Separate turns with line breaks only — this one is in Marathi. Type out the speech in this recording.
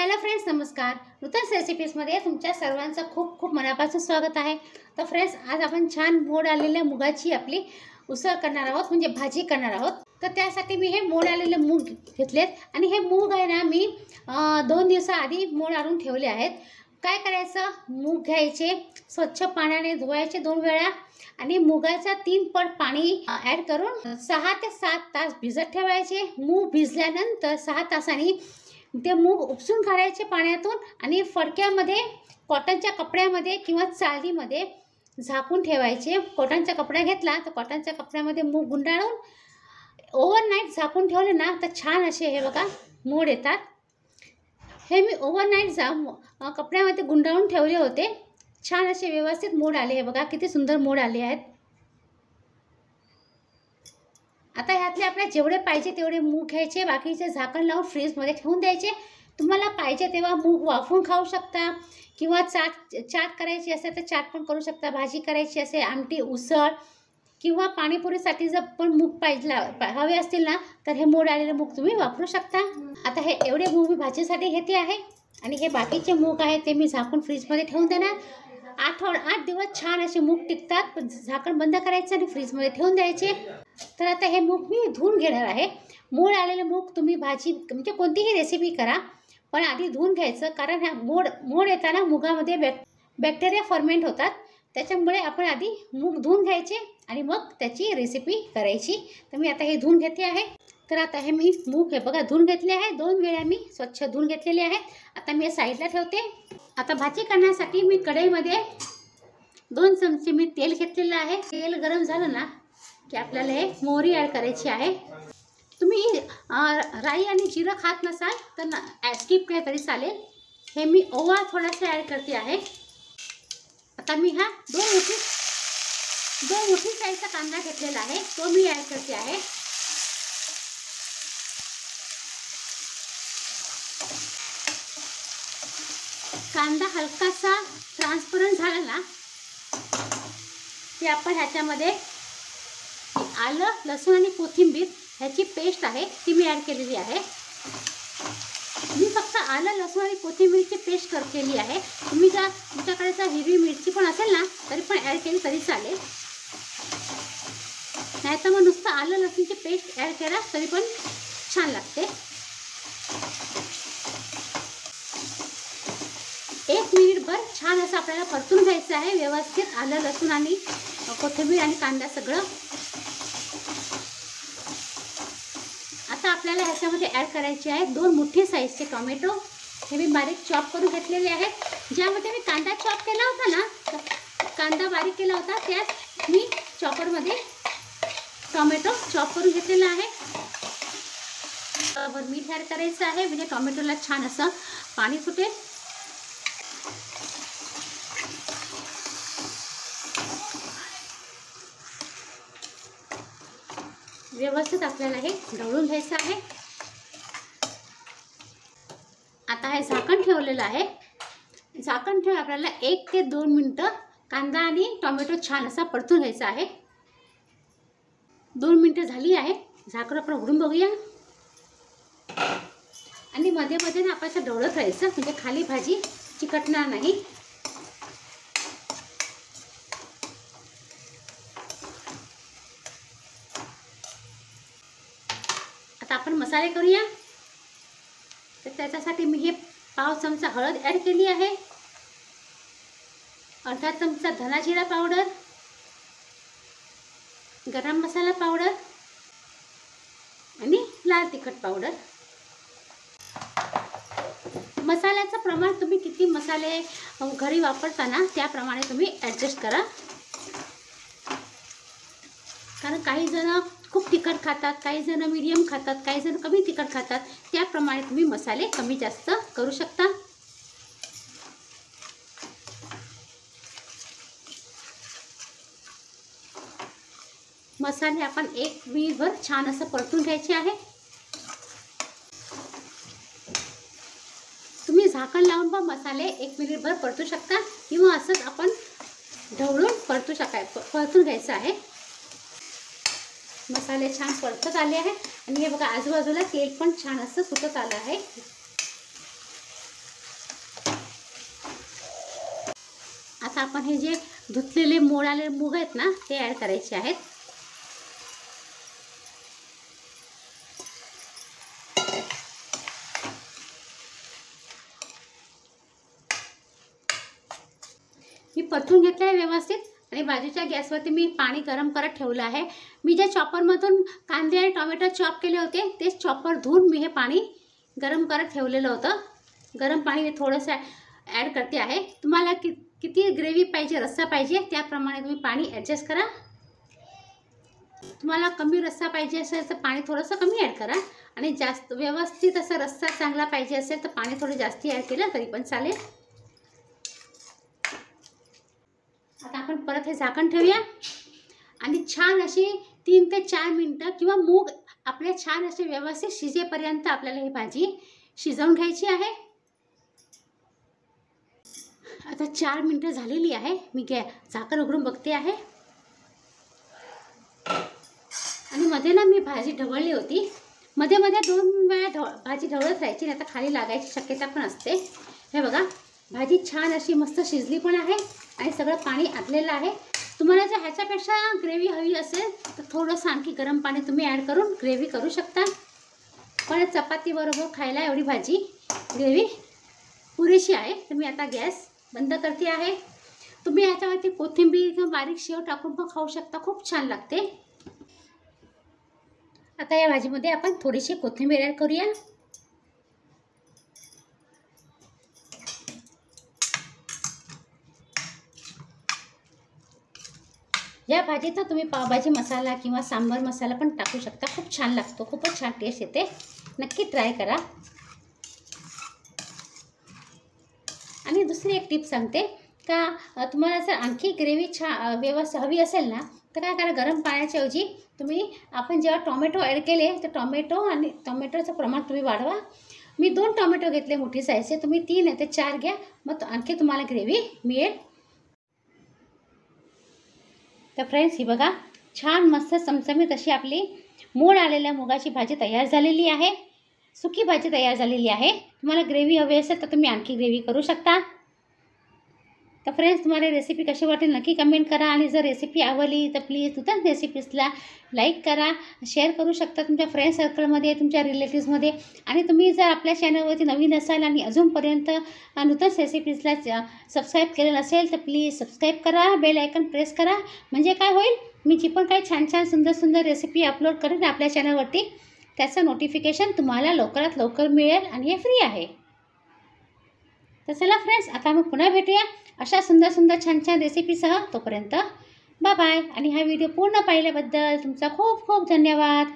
हॅलो फ्रेंड्स, नमस्कार. नूतन रेसिपीजमध्ये तुमच्या सर्वांचं खूप खूप मनापासून स्वागत आहे. तर फ्रेंड्स, आज आपण छान मोड आलेल्या मुगाची आपली उसळ करणार आहोत, म्हणजे भाजी करणार आहोत. तर त्यासाठी मी हे मोड आलेले मूग घेतलेत आणि हे मूग आहे ना, मी 2 दिवसाआधी मोड आणून ठेवले आहेत. काय करायचं, मूग घ्यायचे, स्वच्छ पाण्याने धुवायचे 2 वेळा आणि मुगाचा 3 पट पाणी ॲड करून 6 ते 7 तास भिजत ठेवायचे. मूग भिजल्यानंतर 6 तासांनी ते मूग उपसून काढायचे पाण्यातून आणि फडक्यामध्ये कॉटनच्या कपड्यामध्ये किंवा चाळणीमध्ये झाकून ठेवायचे. कॉटनचा कपडा घेतला तर कॉटनच्या कपड्यामध्ये मूग गुंडाळून ओव्हरनाईट झाकून ठेवले ना तर छान असे हे बघा मोड येतात. हे मी ओव्हरनाईट कपड्यामध्ये गुंडाळून ठेवले होते. छान असे व्यवस्थित मोड आले. हे बघा किती सुंदर मोड आले आहेत. आता ह्यातले आपल्याला जेवढे पाहिजे तेवढे मूग घ्यायचे, बाकीचे झाकण लावून फ्रीजमध्ये ठेवून द्यायचे. तुम्हाला पाहिजे तेव्हा मूग वाफवून खाऊ शकता किंवा चाट करायची असेल तर चाट पण करू शकता. भाजी करायची असेल, आमटी, उसळ किंवा पाणीपुरीसाठी जर पण मूग हवे असतील ना तर हे मोड आलेले मूग तुम्ही वापरू शकता. आता हे एवढे मूग मी भाजीसाठी घेते आहे आणि हे बाकीचे मूग आहे ते मी झाकून फ्रीजमध्ये ठेवून देणार. 8 दिवस छान असे मूग टिकतात. झाकण बंद करायचं आणि फ्रीजमध्ये ठेवून द्यायचे. तर आता हे मूग मी धुवून घेणार आहे. मोड आलेले मूग तुम्ही भाजी म्हणजे कोणतीही रेसिपी करा, पण आधी धुवून घ्यायचं, कारण ह्या मोड येताना मुगामध्ये बॅक्टेरिया फर्मेंट होतात. त्याच्यामुळे आपण आधी मूग धुवून घ्यायचे आणि मग त्याची रेसिपी करायची. तर मी आता हे धुवून घेते आहे. तर आता हे मी मूग हे बघा धुवून घेतले आहे. 2 वेळा मी स्वच्छ धुवून घेतलेले आहेत. आता मी साईडला ठेवते. आता भाजी करण्यासाठी मी कढईमध्ये 2 चमचे मी तेल घेतलेलं आहे. तेल गरम झालं ना की आपल्याला हे मोहरी ॲड करायची आहे. तुम्ही राई आणि जिरं खात नसाल तर स्किप केलं तरी चालेल. हे मी ओवा थोडासा ॲड करते आहे. आता मी हा 2 मोठी साईजचा कांदा घेतलेला आहे, तो मी ॲड करते आहे. कांदा हलकासा ट्रान्सपरंट झाला ना की आपण ह्याच्यामध्ये आलं, लसूण आणि कोथिंबीर ह्याची पेस्ट आहे ती मी ॲड केलेली आहे. मी फक्त आलं, लसूण आणि कोथिंबीरची पेस्ट केली आहे. तुम्ही जर तुमच्याकडे जर हिरवी मिरची पण असेल ना तरी पण ॲड केली तरी चालेल. नाहीतर मग नुसतं आलं लसूणची पेस्ट ॲड केला तरी पण छान लागते. 1 मिनिटभर छान असं आपल्याला परतून घ्यायचं आहे व्यवस्थित. आलं, लसूण आणि कोथिंबीर आणि कांदा सगळं. आता आपल्याला ह्याच्यामध्ये ॲड करायचे आहे 2 मोठे साईजचे टोमॅटो. हे मी बारीक चॉप करून घेतलेले आहेत. ज्यामध्ये मी कांदा चॉप केला होता ना, कांदा बारीक केला होता, त्यात मी चॉपरमध्ये टोमॅटो चॉप करून घेतलेला आहे. मीठ ॲड करायचं आहे म्हणजे टोमॅटोला छान असं पाणी सुटेल. व्यवस्थित आपल्याला हे ढवळून घ्यायचं आहे. आता हे झाकण ठेवलेलं आहे. झाकण ठेवून आपल्याला 1 ते 2 मिनिटं कांदा आणि टोमॅटो छान असा परतून घ्यायचा आहे. 2 मिनिटं झाली आहे. झाकण आपण उघडून बघूया आणि मध्ये मध्ये ना आपण असं ढवळत राहायचं म्हणजे खाली भाजी चिकटणार नाही. आता आपण मसाले करूया. तर त्याच्यासाठी मी हे पाव चमचा हळद ॲड केली आहे, अर्धा चमचा धना जिरा पावडर, गरम मसाला पावडर आणि लाल तिखट पावडर. मसाल्याचं प्रमाण तुम्ही किती मसाले घरी वापरताना त्याप्रमाणे तुम्ही ॲडजस्ट करा. कारण काही जण खूप तिखट खातात, काही जण मीडियम खातात, काही जण कमी तिखट खातात. त्याप्रमाणे तुम्ही मसाले कमी जास्त करू शकता. मसाले आपण 1 मिनिटभर छान असं परतून घ्यायचे आहे. तुम्ही झाकण लावून पण मसाले 1 मिनिटभर परतू शकता किंवा असंच आपण ढवळून परतून घ्यायचं आहे. मसाले छान परतत आले आहे आणि हे बघा आजूबाजूला तेल पण छान असं सुटत आलं आहे. आता आपण हे जे धुतलेले मोड आलेले मूग आहेत ना ते ॲड करायचे आहेत. मी परतून घेतलं आहे व्यवस्थित आणि बाजूच्या गॅसवरती मी पाणी गरम करत ठेवलं आहे. मी ज्या चॉपरमधून कांदे आणि टोमॅटो चॉप केले होते तेच चॉपर धुवून मी हे पाणी गरम करत ठेवलेलं होतं. गरम पाणी मी थोडंसं ॲड करते आहे. तुम्हाला किती ग्रेव्ही पाहिजे, रस्सा पाहिजे त्याप्रमाणे तुम्ही पाणी ॲडजस्ट करा. तुम्हाला कमी रस्सा पाहिजे असेल तर पाणी थोडंसं कमी ॲड करा आणि जास्त व्यवस्थित असं रस्सा चांगला पाहिजे असेल तर पाणी थोडं जास्ती ॲड केलं तरी पण चालेल. आता आपण परत हे झाकण ठेवूया आणि छान अशी 3 ते 4 मिनटं किंवा मूग आपले छान असे व्यवस्थित शिजेपर्यंत आपल्याला ही भाजी शिजवून घ्यायची आहे. आता 4 मिनटं झालेली आहे. मी झाकण उघडून बघते आहे आणि मध्ये ना मी भाजी ढवळली होती. मध्ये 2 वेळा भाजी ढवळत राहायची, नाही तर खाली लागायची शक्यता पण असते. हे बघा भाजी छान अशी मस्त शिजली पण आहे आणि सगळं पाणी आटलेलं आहे. तुम्हाला जर ह्याच्यापेक्षा ग्रेव्ही हवी असेल तर थोडंसं आणखी गरम पाणी तुम्ही ॲड करून ग्रेव्ही करू शकता. पण चपातीबरोबर खायला एवढी भाजी ग्रेव्ही पुरेशी आहे. तर मी आता गॅस बंद करते आहे. तुम्ही ह्याच्यावरती कोथिंबीर किंवा बारीक शेव टाकून पण खाऊ शकता, खूप छान लागते. आता या भाजीमध्ये आपण थोडीशी कोथिंबीर ॲड करूया. या भाजीत तुम्ही पावभाजी मसाला किंवा सांबर मसाला पण टाकू शकता, खूप छान लागतो, खूपच छान टेस्ट येते. नक्की ट्राय करा. आणि दुसरी एक टिप सांगते का तुम्हाला जर आणखी ग्रेव्ही व्यवस्थित हवी असेल ना तर काय करा, गरम पाण्याच्या ऐवजी तुम्ही आपण जेव्हा टोमॅटो ॲड केले तर टोमॅटोचं प्रमाण तुम्ही वाढवा. मी 2 टोमॅटो घेतले मोठी साईजचे, तुम्ही 3 नाही तर 4 घ्या, मग आणखी तुम्हाला ग्रेव्ही मिळेल. तर फ्रेंड्स ही बघा छान मस्त चमचमीत अशी आपली मोड आलेल्या मुगाची भाजी तयार झालेली आहे. सुकी भाजी तयार झालेली आहे. तुम्हाला ग्रेव्ही हवी असेल तर तुम्ही आणखी ग्रेव्ही करू शकता. तर फ्रेंड्स तुम्हाला रेसिपी कशी वाटेल नक्की कमेंट करा आणि जर रेसिपी आवडली तर प्लीज नूतन रेसिपीजला लाईक करा, शेअर करू शकता तुमच्या फ्रेंड सर्कलमध्ये, तुमच्या रिलेटिव्समध्ये. आणि तुम्ही जर आपल्या चॅनलवरती नवीन असाल आणि अजूनपर्यंत नूतन रेसिपीजला सबस्क्राईब केलं नसेल तर प्लीज सबस्क्राईब करा, बेल आयकन प्रेस करा. म्हणजे काय होईल, मी जी पण काही छान छान सुंदर रेसिपी अपलोड करेन आपल्या चॅनलवरती त्याचं नोटिफिकेशन तुम्हाला लवकरात लवकर मिळेल आणि हे फ्री आहे. तर चला फ्रेंड्स आता मग पुन्हा भेटूया अशा सुंदर छान रेसिपीसह. तोपर्यंत बाय बाय. आणि हा व्हिडिओ पूर्ण पाहिल्याबद्दल तुमचा खूप खूप धन्यवाद.